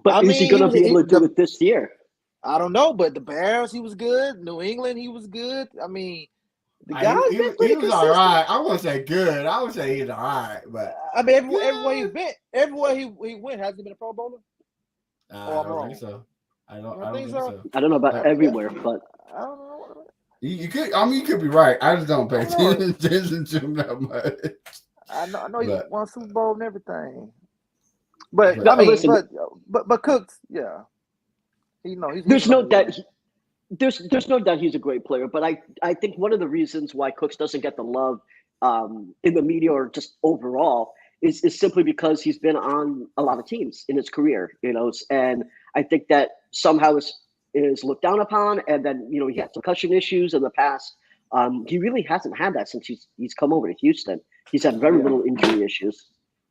But I is he mean, going to be able to do it this year? I don't know, but the Bears, he was good. New England, he was good. I mean, the guy's been pretty He was consistent. all right. I wouldn't say good. I would say he's all right. But I mean, everywhere he's been, everywhere he went, has he been a Pro Bowler? I I'm don't wrong. think so. I don't You think think so? so. I don't know about Like, everywhere, but I don't know. you could. I mean, you could be right. I just don't pay I know. attention to him that much. I know he But- won Super Bowl and everything. But But- I mean, Listen, but Cooks, yeah, he's there's no another doubt. There's no doubt he's a great player, but I think one of the reasons why Cooks doesn't get the love in the media or just overall is simply because he's been on a lot of teams in his career, and I think that somehow is looked down upon, and then he had concussion issues in the past. He really hasn't had that since he's come over to Houston. He's had very little injury issues,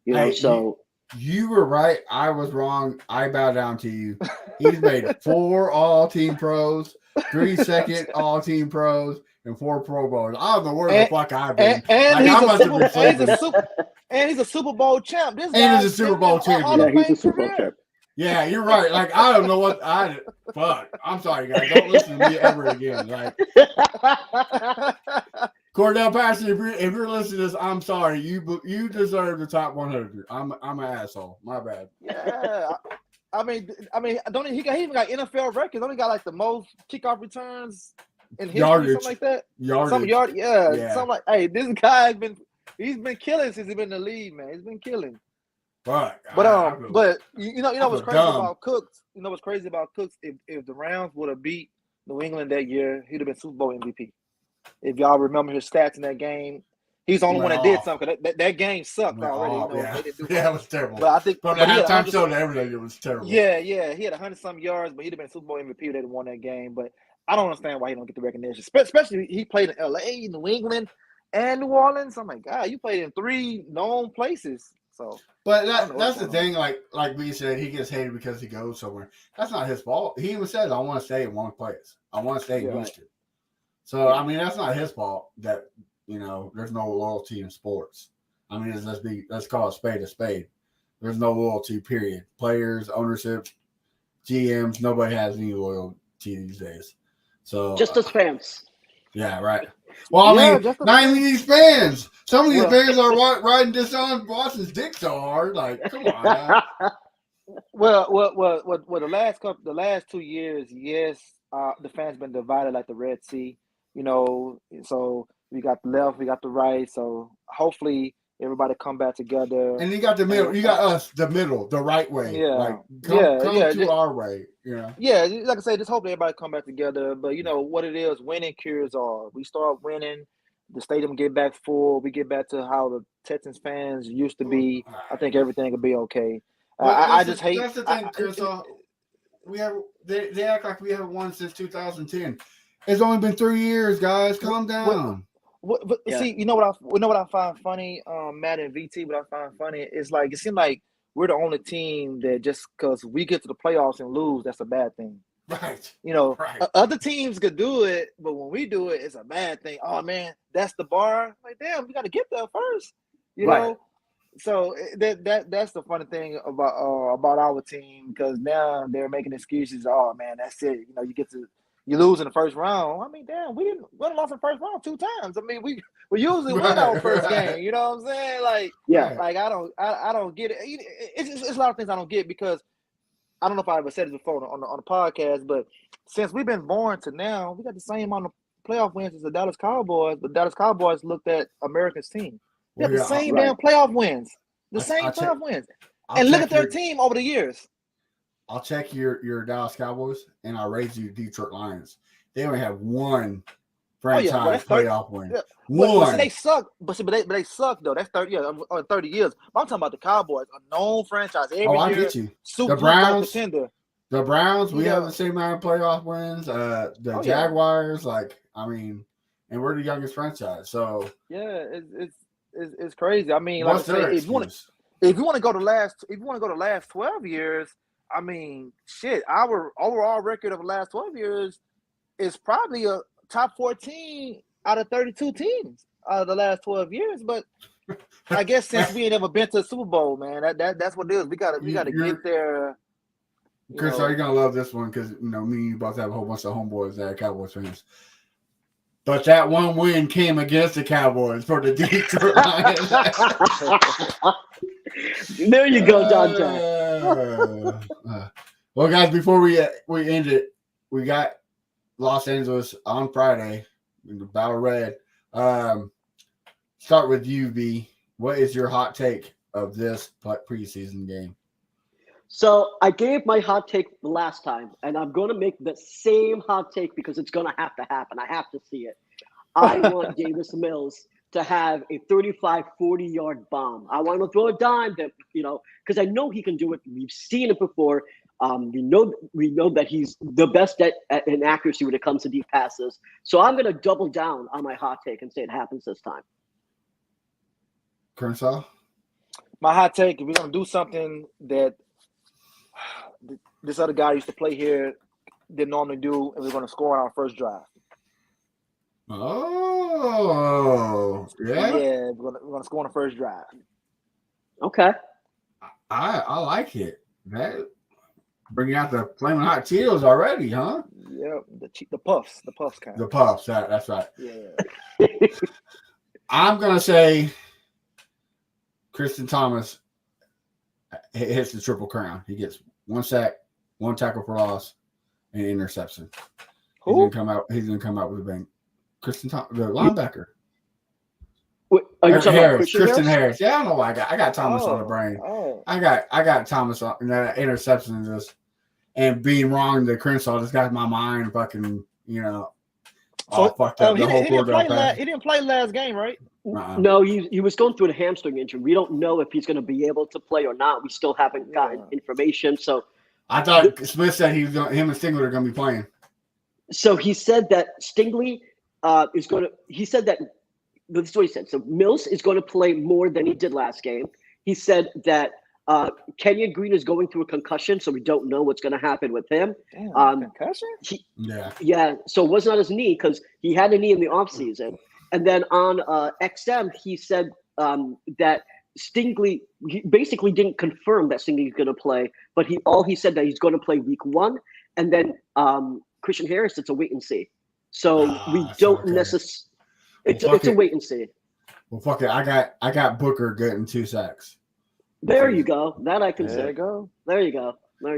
Hey, so. You were right. I was wrong. I bow down to you. He's made 4 all-team pros, 3 second all-team pros, and 4 Pro Bowls. I don't know where the fuck I've been. And Like, he's a Super Bowl champ. This And guy's he's a Super Bowl champion. Hall of Yeah, he's Fame a Super Bowl career. champ. Yeah, you're right. Like, I don't know what fuck. I'm sorry, guys. Don't listen to me ever again. Like, Cordell Patterson, if you're listening to this, I'm sorry. You deserve the top 100. I'm an asshole. My bad. Yeah, I mean, don't he even got NFL records? Don't he got like the most kickoff returns in history, Yardage. something like that? Yardage. Yeah. Something like, hey, this guy's been killing since he's been in the league, man. He's been killing. But You know what's crazy about Cooks? You know what's crazy about Cooks? If the Rams would have beat New England that year, he'd have been Super Bowl MVP. If y'all remember his stats in that game, he's the only one that did something. That game sucked already. Yeah, they didn't do it was terrible. But I think From the halftime show to everything, it was terrible. Yeah, he had 100-some yards, but he'd have been Super Bowl MVP if they'd won that game. But I don't understand why he don't get the recognition, especially he played in L.A., New England, and New Orleans. I'm like, God, you played in 3 known places. So, but that's the thing. Like we said, he gets hated because he goes somewhere. That's not his fault. He even says, "I want to stay in one place. I want to stay in Houston." So I mean, that's not his fault that there's no loyalty in sports. I mean, let's call a spade a spade. There's no loyalty. Period. Players, ownership, GMs, nobody has any loyalty these days. So Just as fans. Yeah, right. Well, I mean, not even these fans. Some of these fans are riding Deshaun Watson's dick so hard. Like, come on, man. Well, the last 2 years, yes, the fans been divided like the Red Sea. So we got the left, we got the right. So hopefully everybody come back together. And you got the middle. You got us, the middle, the right way. Yeah, like, come to our way. Yeah, like I say, just hope everybody come back together. But what it is, winning cures all. We start winning, the stadium get back full. We get back to how the Texans fans used to be. I think everything will be okay. I just hate. That's the thing, Chris. They act like we haven't won since 2010. It's only been 3 years, guys. Calm down. See, you know what I find funny, Matt and VT. What I find funny is like it seems like we're the only team that just because we get to the playoffs and lose, that's a bad thing. Right. Right. Other teams could do it, but when we do it, it's a bad thing. Oh man, that's the bar. Like, damn, we got to get there first. You know. So that's the funny thing about our team, because now they're making excuses. Oh man, that's it. You lose in the first round. I mean, damn, we lost in the first round 2 times. I mean, we usually win our first game. You know what I'm saying? Like, like I don't get it. It's a lot of things I don't get, because I don't know if I ever said it before on the podcast, but since we've been born to now, we got the same amount of playoff wins as the Dallas Cowboys. But Dallas Cowboys looked at America's team. They have the same damn playoff wins. Playoff wins. And look at their team over the years. I'll check your Dallas Cowboys, and I'll raise you Detroit Lions. They only have 1 franchise playoff win. Yeah. One. They suck. But they suck though. That's 30 years. 30 years. I'm talking about the Cowboys, a known franchise. Every year, I get you. The Browns. The Browns. We have the same amount of playoff wins. The Jaguars. And we're the youngest franchise. So it's crazy. I mean, like I say, if you want to go to the last 12 years. I mean, shit, our overall record of the last 12 years is probably top 14 out of 32 teams out of the last 12 years. But I guess since we ain't ever been to a Super Bowl, man, that's what it is. We gotta get there. Chris, are you gonna love this one? Because me and you both have a whole bunch of homeboys that are Cowboys fans. But that one win came against the Cowboys for the Detroit Lions. There you go, Dante. Well, guys, before we end it, we got Los Angeles on Friday in the Battle Red. Start with you, B. What is your hot take of this preseason game? So I gave my hot take last time, and I'm going to make the same hot take because it's going to have to happen. I have to see it. I want Davis Mills to have a 35, 40-yard bomb. I want him to throw a dime that, because I know he can do it. We've seen it before. We know that he's the best in accuracy when it comes to deep passes. So I'm going to double down on my hot take and say it happens this time. Crenshaw? My hot take, if we're going to do something that this other guy used to play here didn't normally do, and we're going to score on our first drive. Oh, yeah? Yeah, we're going to score on the first drive. Okay. I like it. That bringing out the flaming hot Cheetos already, huh? Yeah, the puffs kind. The puffs, that's right. Yeah. I'm going to say Kristen Thomas hits the Triple Crown. He gets 1 sack, 1 tackle for loss, and interception. He's gonna come out with a bang. Kristen Thomas, the linebacker. Wait, are you talking about Kristen Harris? Yeah, I don't know why I got Thomas on the brain. Oh. I got Thomas on that interception and being wrong to Crenshaw just got my mind fucking fucked up. He didn't play last game, right? No, he was going through a hamstring injury. We don't know if he's going to be able to play or not. We still haven't gotten information. So I thought Smith said him and Stingley are going to be playing. So he said that Stingley is going to. He said that this is what he said. So Mills is going to play more than he did last game. He said that Kenyon Green is going through a concussion, so we don't know what's going to happen with him. Damn, concussion? Yeah. So it was not his knee because he had a knee in the offseason. And then on XM, he said that Stingley he basically didn't confirm that Stingley's going to play, but he said that he's going to play week 1. And then Christian Harris, it's a wait and see. So we don't necessarily. It's a wait and see. Well, fuck it. I got Booker getting 2 sacks. There you go. That I can say. There you go. There you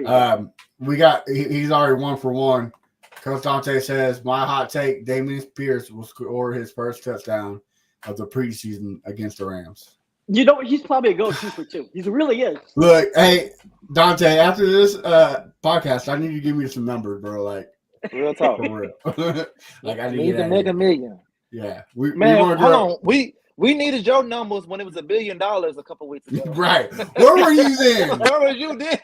go. We got. He's already 1 for 1. Coach Dante says, my hot take, Damian Pierce will score his first touchdown of the preseason against the Rams. He's probably a go-to for 2. He really is. Look, hey, Dante, after this podcast, I need you to give me some numbers, bro. Like, real talk. For real. Like, I need to make $1 million. Yeah. Hold on. We needed your numbers when it was $1 billion a couple weeks ago. Right. Where were you then? Where was you then?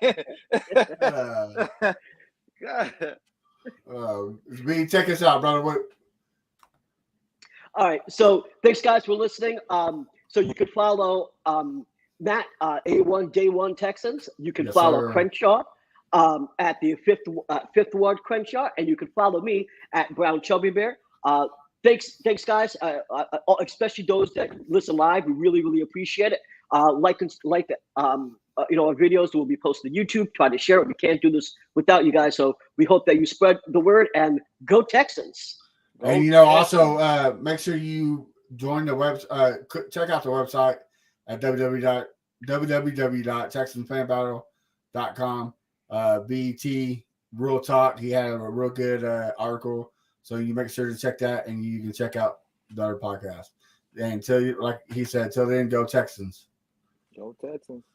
God. Check us out, brother. All right. So thanks, guys, for listening. So you can follow Matt, A1 Day 1 Texans. You can follow Crenshaw at the Fifth Ward Crenshaw, and you can follow me at Brown Chubby Bear. Thanks, guys. Especially those that listen live. We really, really appreciate it. Our videos will be posted to YouTube. Try to share it. We can't do this without you guys. So we hope that you spread the word and go Texans. And also make sure you join the website. Check out the website at www.texansfanbattle.com. BT Real Talk. He had a real good article. So you make sure to check that, and you can check out the other podcast. And like he said, till then, go Texans. Go Texans.